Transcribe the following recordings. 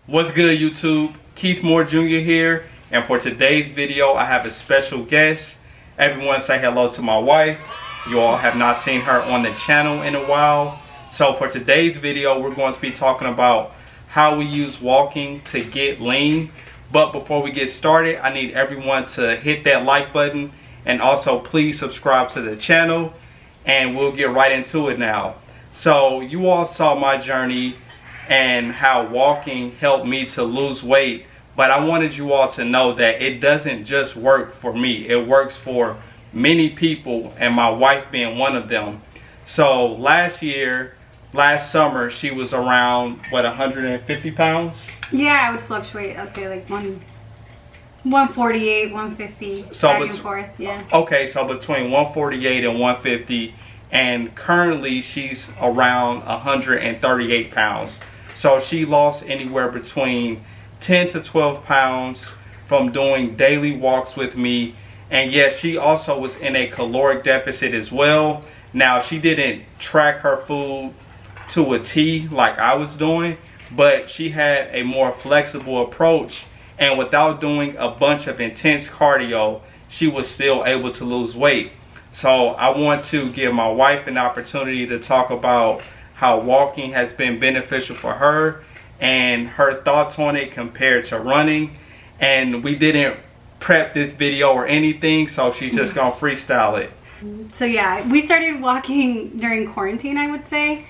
What's good, YouTube? Keith Moore Jr. here, and for today's video I have a special guest. Everyone say hello to my wife. You all have not seen her on the channel in a while. So for today's video we're going to be talking about how we use walking to get lean. But before we get started, I need everyone to hit that like button and also please subscribe to the channel, and we'll get right into it now. So you all saw my journey and how walking helped me to lose weight, but I wanted you all to know that it doesn't just work for me. It works for many people, and my wife being one of them. So last summer, she was around, what, 150 pounds? Yeah, I would fluctuate. I'd say like 148, 150, back and forth, yeah. Okay, so between 148 and 150, and currently she's around 138 pounds. So she lost anywhere between 10 to 12 pounds from doing daily walks with me. And yes, she also was in a caloric deficit as well. Now, she didn't track her food to a T like I was doing, but she had a more flexible approach. And without doing a bunch of intense cardio, she was still able to lose weight. So I want to give my wife an opportunity to talk about how walking has been beneficial for her and her thoughts on it compared to running. And we didn't prep this video or anything, so she's just gonna freestyle it. So yeah, we started walking during quarantine, I would say.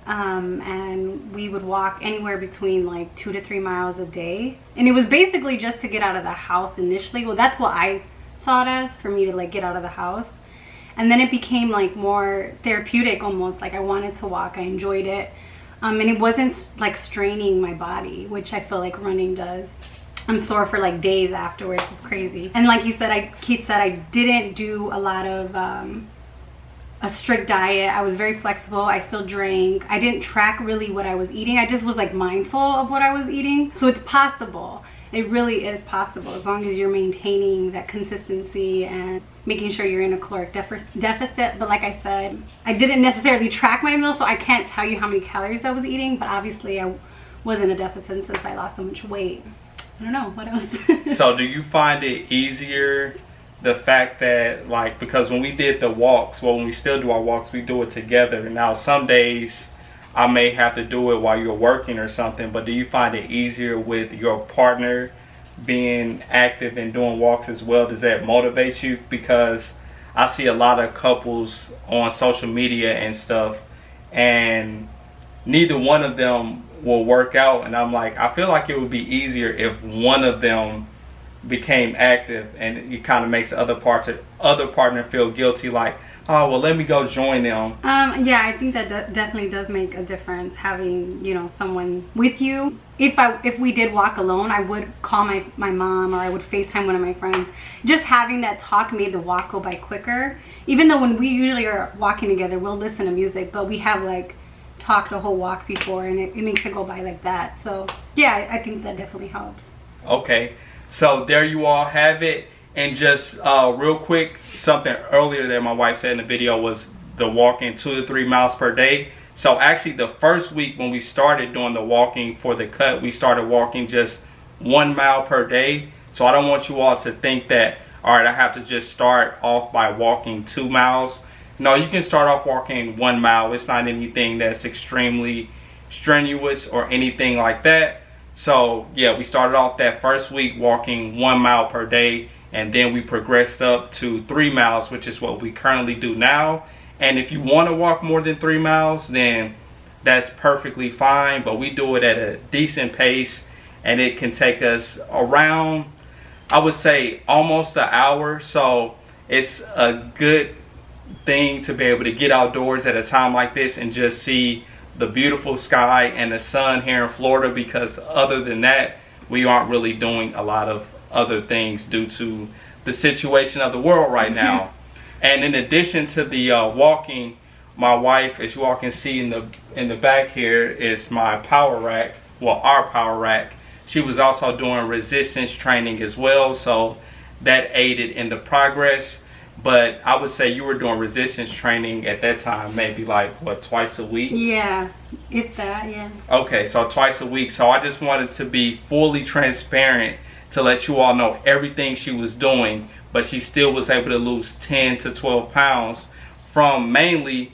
And we would walk anywhere between like 2 to 3 miles a day. And it was basically just to get out of the house initially. Well, that's what I saw it as, for me to like get out of the house. And then it became like more therapeutic almost, like I wanted to walk, I enjoyed it. And it wasn't like straining my body, which I feel like running does. I'm sore for like days afterwards, it's crazy. And like Keith said, I didn't do a lot of a strict diet. I was very flexible, I still drank. I didn't track really what I was eating, I just was like mindful of what I was eating. So it's possible. It really is possible as long as you're maintaining that consistency and making sure you're in a caloric deficit. But like I said, I didn't necessarily track my meals, so I can't tell you how many calories I was eating, but obviously I was in a deficit since I lost so much weight. I don't know, what else? So do you find it easier, the fact that, like, because when we did the walks, well, when we still do our walks, we do it together. Now some days I may have to do it while you're working or something, but do you find it easier with your partner being active and doing walks as well? Does that motivate you? Because I see a lot of couples on social media and stuff, and neither one of them will work out, and I'm like, I feel like it would be easier if one of them became active, and it kind of makes the other partner feel guilty, like, oh, well, let me go join them. Yeah, I think that definitely does make a difference, having, you know, someone with you. If we did walk alone, I would call my mom, or I would FaceTime one of my friends. Just having that talk made the walk go by quicker. Even though when we usually are walking together, we'll listen to music, but we have like talked a whole walk before, and it makes it go by like that. So yeah, I think that definitely helps. Okay, so there you all have it. And just real quick, something earlier that my wife said in the video was the walking 2 to 3 miles per day. So actually the first week when we started doing the walking for the cut, we started walking just 1 mile per day. So I don't want you all to think that, all right, I have to just start off by walking 2 miles. No, you can start off walking 1 mile. It's not anything that's extremely strenuous or anything like that. So yeah, we started off that first week walking 1 mile per day. And then we progressed up to 3 miles, which is what we currently do now. And if you want to walk more than 3 miles, then that's perfectly fine. But we do it at a decent pace, and it can take us around, I would say, almost an hour. So it's a good thing to be able to get outdoors at a time like this and just see the beautiful sky and the sun here in Florida, because other than that, we aren't really doing a lot of other things due to the situation of the world right now. And in addition to the walking, my wife, as you all can see in the back here, is my power rack, well, our power rack. She was also doing resistance training as well, so that aided in the progress. But I would say you were doing resistance training at that time, maybe like, what, twice a week? Yeah, if that, yeah. Okay, so twice a week. So I just wanted to be fully transparent to let you all know everything she was doing, but she still was able to lose 10 to 12 pounds from mainly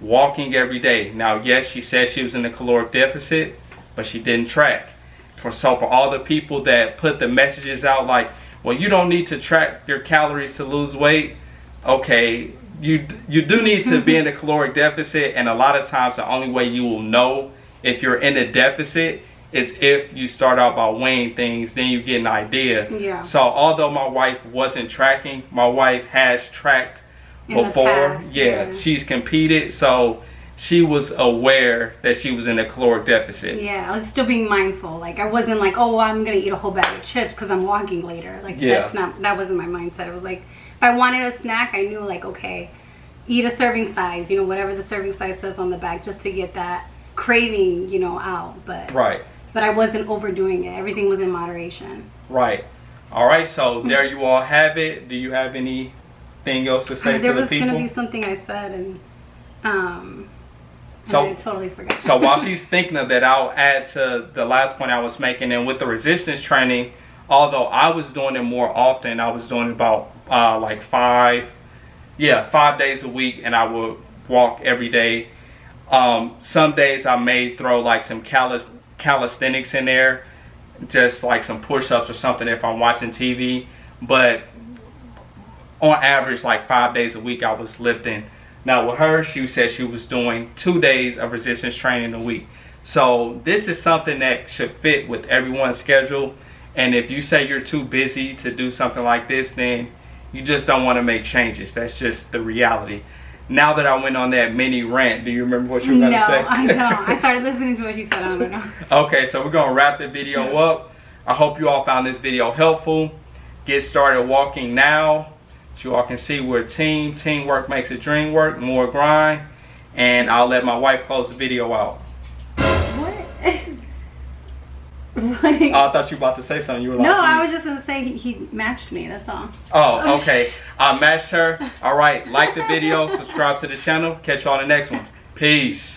walking every day. Now, yes, she said she was in a caloric deficit, but she didn't track. So for all the people that put the messages out like, well, you don't need to track your calories to lose weight. Okay, you do need to be in a caloric deficit, and a lot of times the only way you will know if you're in a deficit is if you start out by weighing things, then you get an idea. Yeah. So although my wife wasn't tracking, my wife has tracked In the before. past, Yeah, yeah. she's competed, so she was aware that she was in a caloric deficit. Yeah, I was still being mindful. Like, I wasn't like, oh, well, I'm gonna eat a whole bag of chips because I'm walking later. Like, Yeah. that wasn't my mindset. It was like, if I wanted a snack, I knew, like, okay, eat a serving size, you know, whatever the serving size says on the back, just to get that craving, you know, out. But Right. But I wasn't overdoing it. Everything was in moderation. Right. All right, so there you all have it. Do you have anything else to say to the people? There was gonna be something I said, and So- I totally forgot. So while she's thinking of that, I'll add to the last point I was making. And with the resistance training, although I was doing it more often, I was doing about like 5 days a week, and I would walk every day. Some days I may throw like some calisthenics in there, just like some push-ups or something if I'm watching TV. But on average, like 5 days a week, I was lifting. Now with her, she said she was doing 2 days of resistance training a week. So this is something that should fit with everyone's schedule. And if you say you're too busy to do something like this, then you just don't want to make changes. That's just the reality. Now that I went on that mini rant, do you remember what you were going to say? No, I don't. I started listening to what you said. I don't know. Okay, so we're going to wrap the video up. I hope you all found this video helpful. Get started walking now. As you all can see, we're a team. Teamwork makes a dream work. More grind. And I'll let my wife close the video out. What? What? I thought you were about to say something. You were like, No, I "Please." was just gonna say he matched me. That's all. Oh, okay. I matched her. All right. Like the video. Subscribe to the channel. Catch you on the next one. Peace.